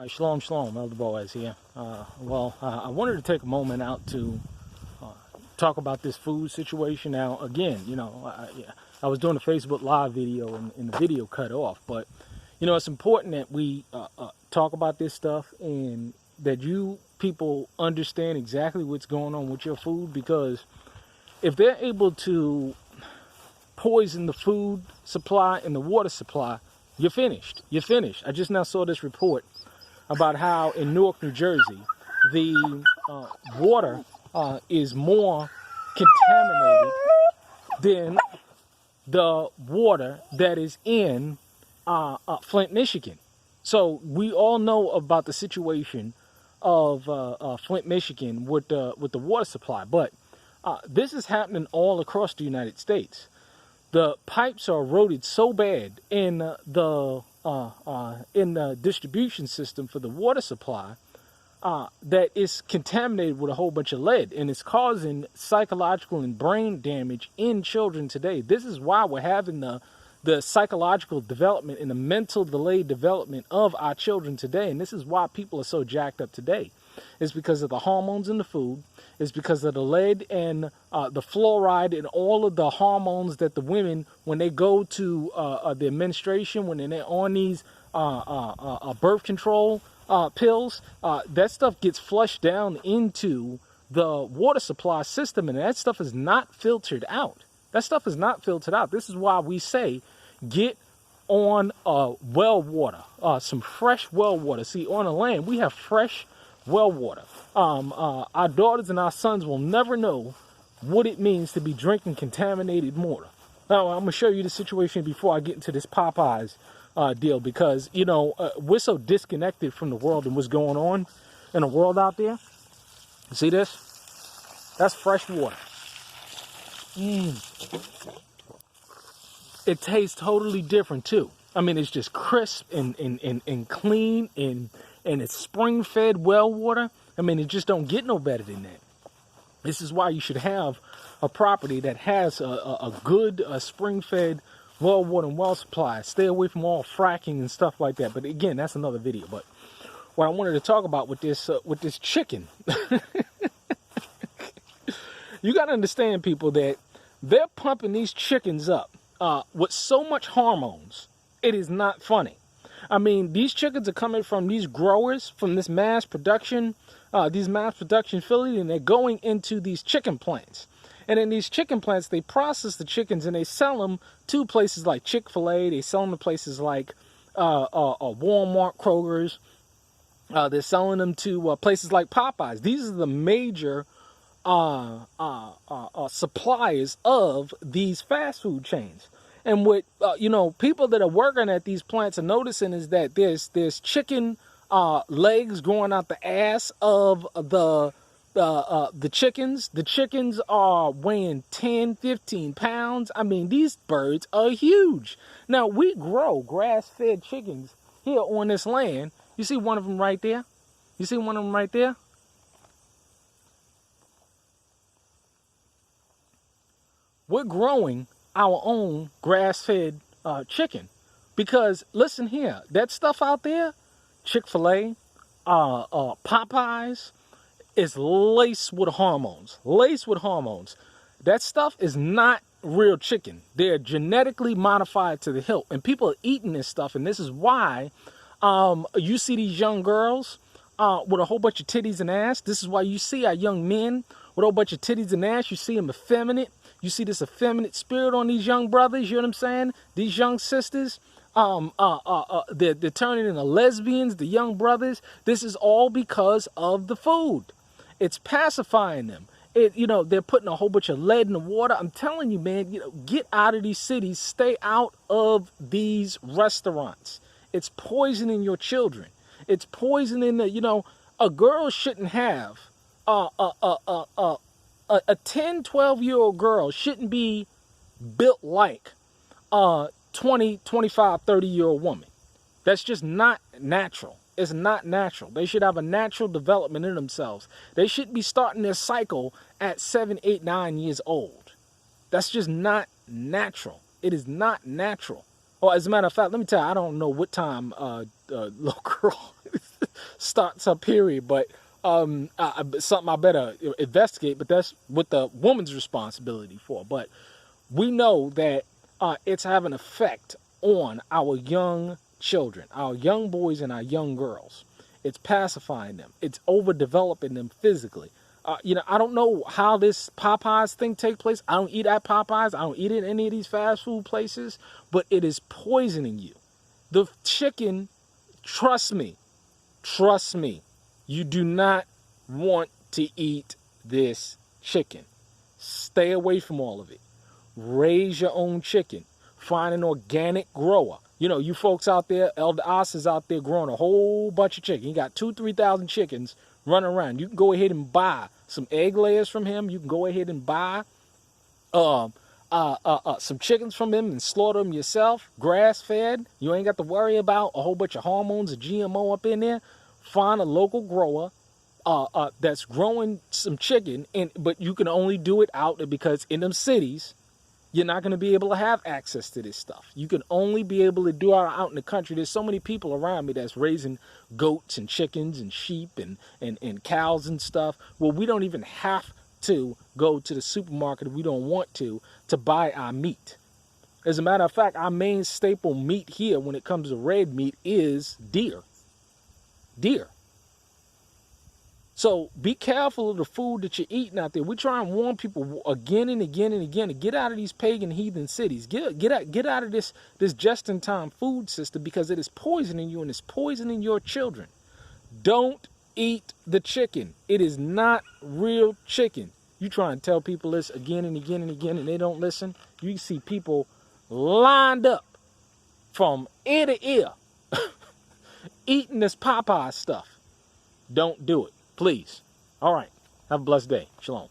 Shalom, shalom, Elder Boaz here. I wanted to take a moment out to talk about this food situation. Now, again, I was doing a Facebook Live video and the video cut off, but, it's important that we talk about this stuff and that you people understand exactly what's going on with your food, because if they're able to poison the food supply and the water supply, you're finished. You're finished. I just now saw this report about how in Newark, New Jersey, the water is more contaminated than the water that is in Flint, Michigan. So we all know about the situation of Flint, Michigan with the water supply, but this is happening all across the United States. The pipes are eroded so bad in the distribution system for the water supply that it's contaminated with a whole bunch of lead, and it's causing psychological and brain damage in children today. This is why we're having the psychological development and the mental delayed development of our children today, and this is why people are so jacked up today. It's because of the hormones in the food. It's because of the lead and the fluoride and all of the hormones that the women, when they go to the administration, when they're on these birth control pills, that stuff gets flushed down into the water supply system, and that stuff is not filtered out. That stuff is not filtered out. This is why we say get on well water, some fresh well water. See, on the land, we have fresh well water. Our daughters and our sons will never know what it means to be drinking contaminated water. Now, I'm going to show you the situation before I get into this Popeyes deal, because, we're so disconnected from the world and what's going on in the world out there. You see this? That's fresh water. It tastes totally different, too. I mean, it's just crisp and clean, and it's spring-fed well water. I mean, it just don't get no better than that. This is why you should have a property that has a good spring-fed well water and well supply. Stay away from all fracking and stuff like that. But again, that's another video. But what I wanted to talk about with this chicken, you got to understand, people, that they're pumping these chickens up with so much hormones. It is not funny. I mean, these chickens are coming from these growers, from this mass production facility, and they're going into these chicken plants. And in these chicken plants, they process the chickens and they sell them to places like Chick-fil-A. They sell them to places like Walmart, Kroger's. They're selling them to places like Popeyes. These are the major suppliers of these fast food chains. And what people that are working at these plants are noticing is that there's chicken legs growing out the ass of the chickens. The chickens are weighing 10, 15 pounds. I mean, these birds are huge. Now, we grow grass-fed chickens here on this land. You see one of them right there? You see one of them right there? We're growing our own grass-fed chicken, because listen here, that stuff out there, Chick-fil-A, Popeyes, is laced with hormones. That stuff is not real chicken. They're genetically modified to the hilt, and people are eating this stuff. And this is why you see these young girls with a whole bunch of titties and ass. This is why you see our young men with a whole bunch of titties and ass. You see them effeminate. You see this effeminate spirit on these young brothers, you know what I'm saying? These young sisters, they're turning into lesbians, the young brothers. This is all because of the food. It's pacifying them. They're putting a whole bunch of lead in the water. I'm telling you, man, get out of these cities. Stay out of these restaurants. It's poisoning your children. It's poisoning a girl shouldn't have a 10, 12-year-old girl shouldn't be built like a 20, 25, 30-year-old woman. That's just not natural. It's not natural. They should have a natural development in themselves. They shouldn't be starting their cycle at 7, 8, 9 years old. That's just not natural. It is not natural. Or as a matter of fact, let me tell you, I don't know what time little girl starts her period. But something I better investigate. But that's what the woman's responsibility for. But we know that it's having an effect on our young children, our young boys and our young girls. It's pacifying them. It's overdeveloping them physically. I don't know how this Popeyes thing take place. I don't eat at Popeyes. I don't eat at any of these fast food places. But it is poisoning you. The chicken, trust me, you do not want to eat this chicken. Stay away from all of it. Raise your own chicken. Find an organic grower. You folks out there, Elder Os is out there growing a whole bunch of chicken. He got 2,000-3,000 chickens running around. You can go ahead and buy some egg layers from him. You can go ahead and buy some chickens from him and slaughter them yourself, grass-fed. You ain't got to worry about a whole bunch of hormones or GMO up in there. Find a local grower that's growing some chicken, but you can only do it out there because in them cities, you're not going to be able to have access to this stuff. You can only be able to do it out in the country. There's so many people around me that's raising goats and chickens and sheep and cows and stuff. Well, we don't even have to go to the supermarket if we don't want to buy our meat. As a matter of fact, our main staple meat here when it comes to red meat is deer. So be careful of the food that you're eating out there. We try and warn people again and again and again to get out of these pagan heathen cities. Get out of this just-in-time food system because it is poisoning you and it's poisoning your children. Don't eat the chicken. It is not real chicken. You try and tell people this again and again and again and they don't listen. You see people lined up from ear to ear eating this Popeye stuff. Don't do it. Please. All right. Have a blessed day. Shalom.